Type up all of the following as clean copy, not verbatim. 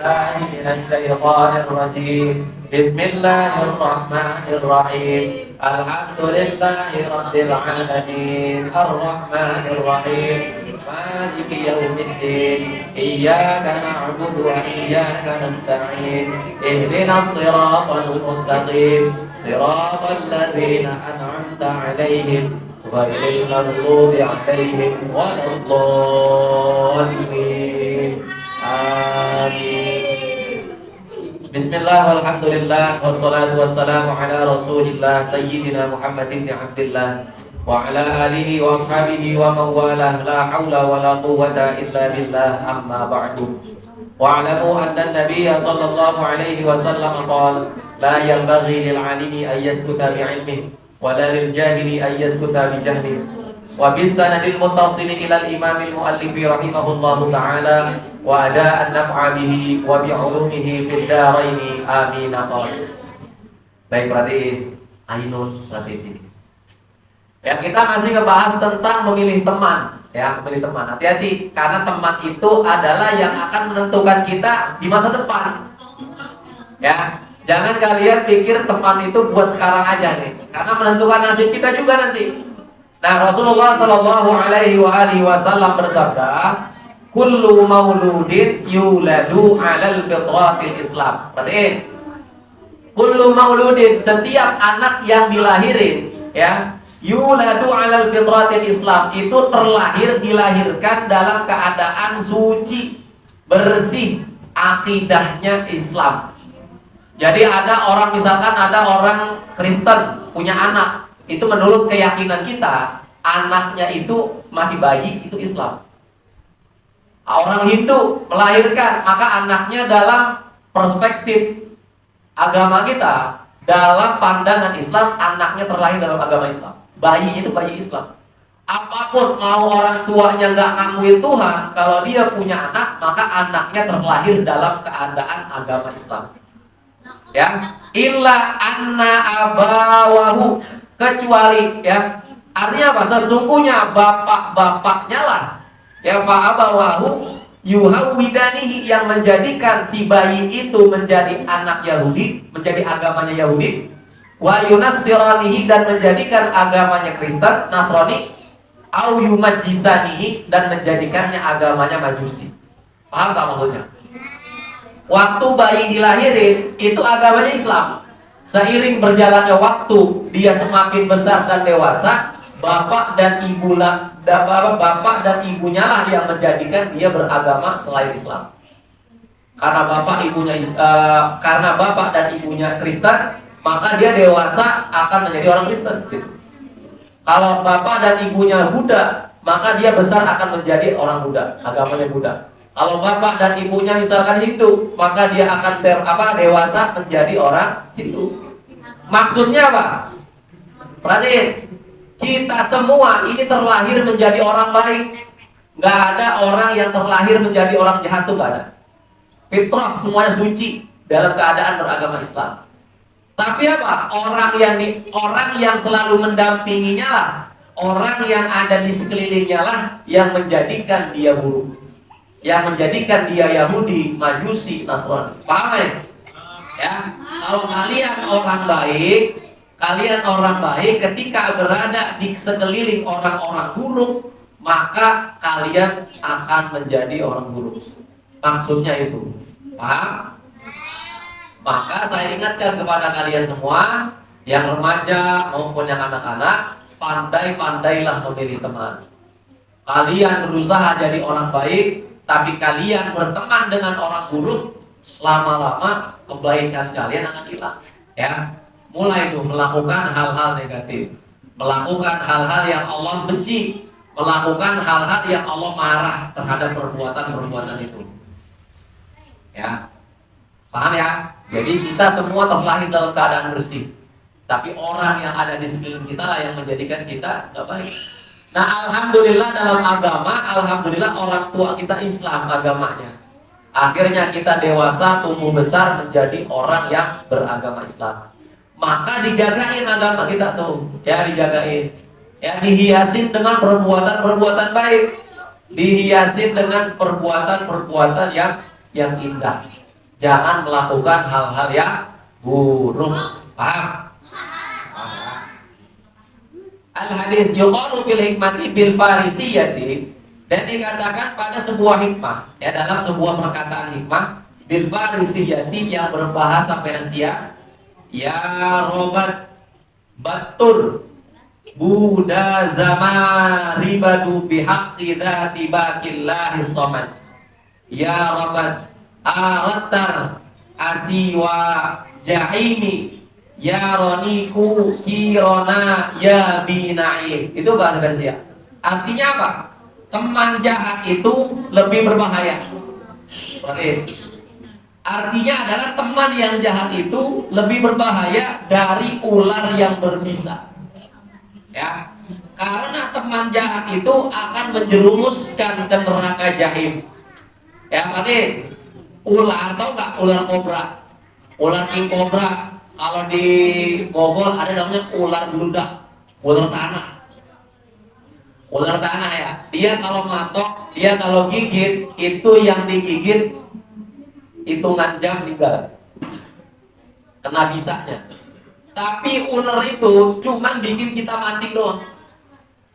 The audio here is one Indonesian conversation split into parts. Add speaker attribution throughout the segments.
Speaker 1: بالله من الشيطان الرجيم بسم الله الرحمن الرحيم الحمد لله رب العالمين الرحمن الرحيم مالك يوم الدين إياك نعبد وإياك نستعين اهدنا الصراط المستقيم صراط الذين أنعمت عليهم غير المغضوب عليهم ولا الضالين آمين. Bismillah walhamdulillah wassalatu wassalamu ala rasulillah sayyidina Muhammad bin Abdillah wa ala alihi wa ashabihi wa mawalah la hawla wa la quwwata illa billah amma ba'du. Wa'alamu anna nabiyya sallallahu alaihi wasallam qala la yanbaghi lil alimi an yaskuta bi'ilmihi wa la lil jahili an yaskuta bi jahlihi. Wa bisanadil muttasili ila al-imam al-muallifi rahimahullahu ta'ala wa ada'an naf'a bihi wa bi'ulumihi fid daraini amin. Baik, perhatiin ainun perhatiin. Ya, kita masih ngebahas tentang memilih teman. Ya, memilih teman. Hati-hati, karena teman itu adalah yang akan menentukan kita di masa depan. Ya, jangan kalian pikir teman itu buat sekarang aja nih, karena menentukan nasib kita juga nanti. Nah, Rasulullah Shallallahu Alaihi Wasallam bersabda, "Kullu mauludin yuladu 'alal fitratil Islam." Perhatiin, kullu mauludin, setiap anak yang dilahirin, ya, yuladu 'alal fitratil Islam, itu dilahirkan dalam keadaan suci, bersih, akidahnya Islam. Jadi misalkan ada orang Kristen punya anak. Itu menurut keyakinan kita, anaknya itu masih bayi, itu Islam. Orang Hindu melahirkan, maka anaknya dalam perspektif agama kita, dalam pandangan Islam, anaknya terlahir dalam agama Islam. Bayi itu bayi Islam. Apapun mau orang tuanya nggak ngakuin Tuhan, kalau dia punya anak, maka anaknya terlahir dalam keadaan agama Islam. Ya, illa anna abawahu, kecuali, ya, artinya apa? Sesungguhnya bapak-bapaknya lah, ya, fa'abawahu yuhawwidanihi, yang menjadikan si bayi itu menjadi anak Yahudi, menjadi agamanya Yahudi, wa yunassiranihi, dan menjadikan agamanya Kristen, Nasrani, au yumajjisanihi, dan menjadikannya agamanya Majusi. Paham tak maksudnya? Waktu bayi dilahirin itu agamanya Islam. Seiring berjalannya waktu, dia semakin besar dan dewasa, bapak dan ibunya lah yang menjadikan dia beragama selain Islam. Karena bapak dan ibunya Kristen, maka dia dewasa akan menjadi orang Kristen. Kalau bapak dan ibunya Buddha, maka dia besar akan menjadi orang Buddha, agamanya Buddha. Kalau bapak dan ibunya misalkan Hindu, maka dia akan dewasa menjadi orang Hindu. Maksudnya apa? Perhatiin, kita semua ini terlahir menjadi orang baik. Nggak ada orang yang terlahir menjadi orang jahat, tuh nggak ada. Fitrah semuanya suci dalam keadaan beragama Islam. Tapi apa? Orang yang selalu mendampinginya lah, orang yang ada di sekelilingnya lah, yang menjadikan dia buruk, yang menjadikan dia Yahudi, Majusi, Nasrani. Paham ya? Ya, kalau kalian orang baik ketika berada di sekeliling orang-orang buruk, maka kalian akan menjadi orang buruk. Maksudnya itu. Paham? Maka saya ingatkan kepada kalian semua, yang remaja maupun yang anak-anak, pandai-pandailah memilih teman. Kalian berusaha jadi orang baik, tapi kalian berteman dengan orang buruk, lama-lama kebaikan kalian akan hilang. Ya, mulai itu melakukan hal-hal negatif, melakukan hal-hal yang Allah benci, melakukan hal-hal yang Allah marah terhadap perbuatan-perbuatan itu. Ya, paham ya? Jadi kita semua terlahir dalam keadaan bersih, tapi orang yang ada di sekeliling kita lah yang menjadikan kita nggak baik. Nah, alhamdulillah dalam agama, alhamdulillah orang tua kita Islam agamanya. Akhirnya kita dewasa, tumbuh besar menjadi orang yang beragama Islam. Maka dijagain agama kita tuh, ya, dijagain. Ya, dihiasin dengan perbuatan-perbuatan baik, dihiasin dengan perbuatan-perbuatan yang indah. Jangan melakukan hal-hal yang buruk. Paham? Al-hadis yuqalu fil hikmati bil farisiyati, dan dikatakan pada sebuah hikmah, ya, dalam sebuah perkataan hikmah, bil farisiyati yang berbahasa Persia, ya robat batur buda zaman ribadu bihaqqi dzati baqillahi somad, ya robat aratar asiwa jahimi ya roniku kirona ya binaim. Itu bahasa Persia. Artinya apa? Teman jahat itu lebih berbahaya. Berarti artinya adalah teman yang jahat itu lebih berbahaya dari ular yang berbisa. Ya, karena teman jahat itu akan menjerumuskan ke neraka jahim. Ya, berarti ular, tahu nggak ular kobra? Ular king kobra. Kalau di Bogor ada namanya ular beludak, ular tanah. Ular tanah ya. Dia kalau matok, dia kalau gigit, itu yang digigit hitungan jam meninggal. Kena bisanya. Tapi ular itu cuman bikin kita mati doang.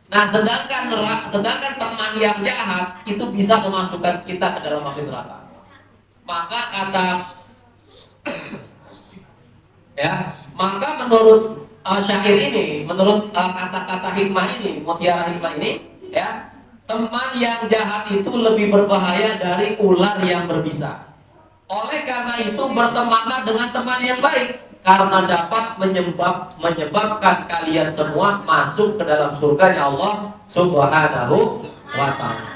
Speaker 1: Nah, sedangkan teman yang jahat itu bisa memasukkan kita ke dalam api neraka. Maka kata ya, maka menurut syair ini, menurut kata-kata hikmah ini, mutiara hikmah ini, ya, teman yang jahat itu lebih berbahaya dari ular yang berbisa. Oleh karena itu bertemanlah dengan teman yang baik, karena dapat menyebabkan kalian semua masuk ke dalam surganya Allah Subhanahu wa ta'ala.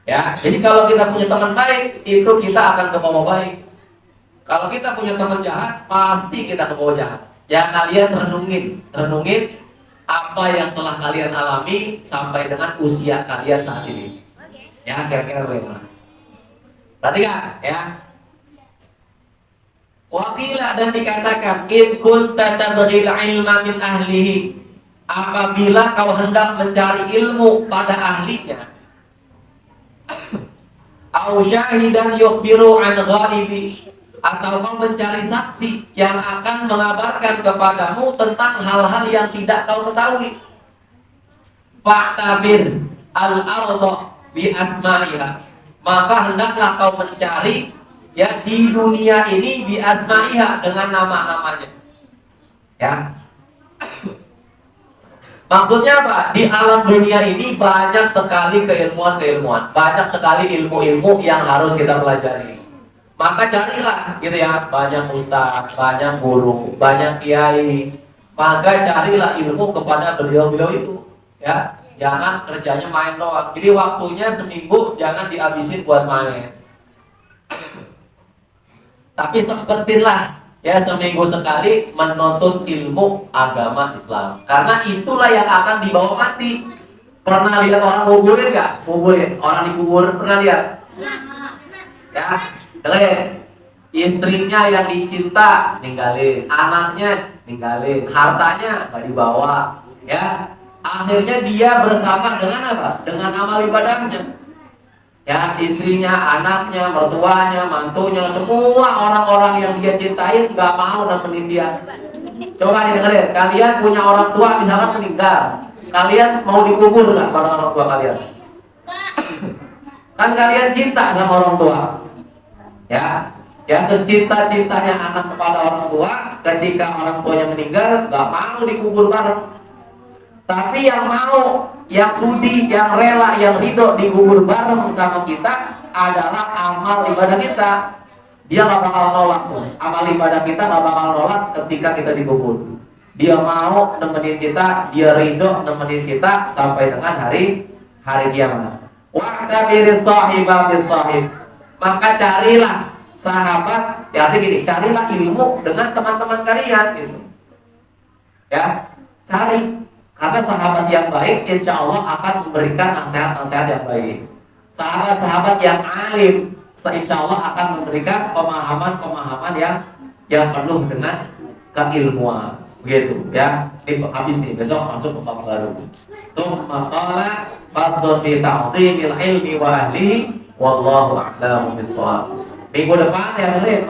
Speaker 1: Ya, jadi kalau kita punya teman baik, itu kita akan ke bawah baik. Kalau kita punya teman jahat, pasti kita ke bawah jahat. Ya, kalian renungin apa yang telah kalian alami sampai dengan usia kalian saat ini. Ya, kira-kira bagaimana? Perhatikan, ya. Wakila, dan dikatakan, in kunta tabghil ilma min ahlihi, apabila kau hendak mencari ilmu pada ahlinya, au syahidan yukhbiru an ghaibi, atau kau mencari saksi yang akan mengabarkan kepadamu tentang hal-hal yang tidak kau ketahui, fa'tabir al-ardha bi asma'iha, maka hendaklah kau mencari, ya, di dunia ini bi asma'iha, dengan nama-namanya. Ya. Maksudnya apa? Di alam dunia ini banyak sekali keilmuan-keilmuan, banyak sekali ilmu-ilmu yang harus kita pelajari. Maka carilah, gitu ya, banyak ustaz, banyak guru, banyak kiai. Maka carilah ilmu kepada beliau-beliau itu, ya. Jangan kerjanya main doang. Jadi waktunya seminggu jangan dihabisin buat main. Tapi sempetinlah, ya, seminggu sekali menuntut ilmu agama Islam. Karena itulah yang akan dibawa mati. Pernah lihat orang nguburin nggak? Nguburin, orang dikubur, pernah lihat? Ya. Dengerin, istrinya yang dicinta ninggalin, anaknya ninggalin, hartanya nggak dibawa, ya. Akhirnya dia bersama dengan apa? Dengan amal ibadahnya. Ya, istrinya, anaknya, mertuanya, mantunya, semua orang-orang yang dia cintai nggak mau nemenin dia. Coba dengerin, kalian punya orang tua misalkan meninggal, kalian mau dikubur nggak pada orang tua kalian? Kan kalian cinta sama orang tua. Ya, secinta-cintanya anak kepada orang tua, ketika orang tuanya meninggal, gak mau dikubur bareng. Tapi yang mau, yang sudi, yang rela, yang ridho dikubur bareng sama kita adalah amal ibadah kita. Dia gak bakal nolak tuh. Amal ibadah kita gak bakal nolak ketika kita dikubur. Dia mau nemenin kita, dia ridho nemenin kita sampai dengan hari kiamat. Wa'tabiri sahibah bisahib, maka carilah sahabat, ya, artinya gini, carilah ilmu dengan teman-teman kalian, gitu. Ya, cari, karena sahabat yang baik insya Allah akan memberikan nasihat-nasihat yang baik. Sahabat-sahabat yang alim insya Allah akan memberikan pemahaman-pemahaman yang penuh dengan keilmuan, begitu, ya. Ini habis nih, besok masuk ke bab baru. Tsumma qala fasl fi ta'zimil ilmi wa ahlihi wallahu a'lamu bissawab. Minggu depan ya, Lin.